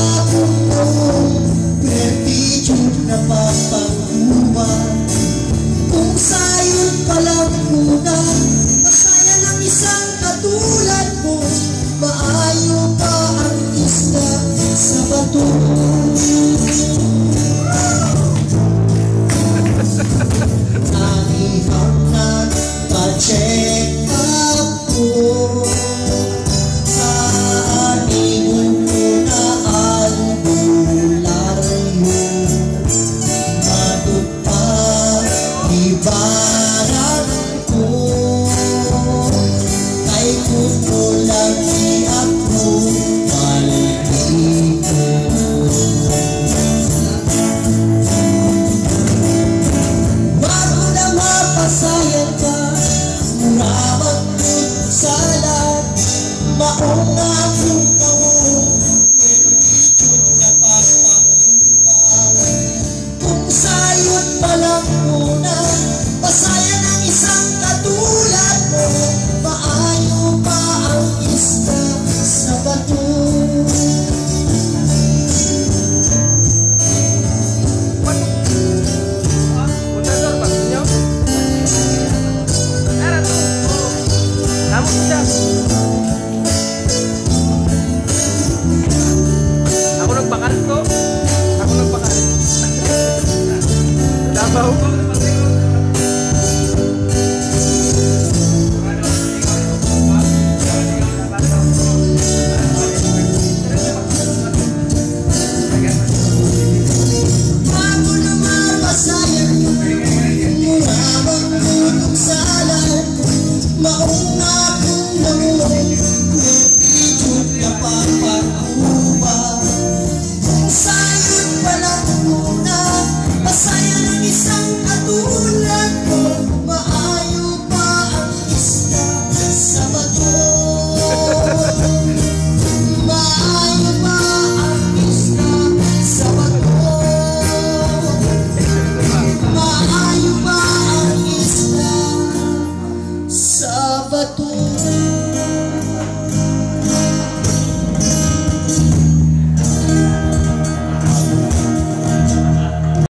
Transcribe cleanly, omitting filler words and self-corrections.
akong mo, gratitude na papakuha. Kung sayon palang muna, masaya ng isang katulad mo. Maayo ka ang isla sa bato. Nangihang nagpa-check up ko sa anibon ko na albularyo. Matut pa ibarang ko kay kuko lagi ako malito. Bago na mapasayan ka, muramang salat, maong akong kaong gratitude na papakuha. Kung sayon palang mo,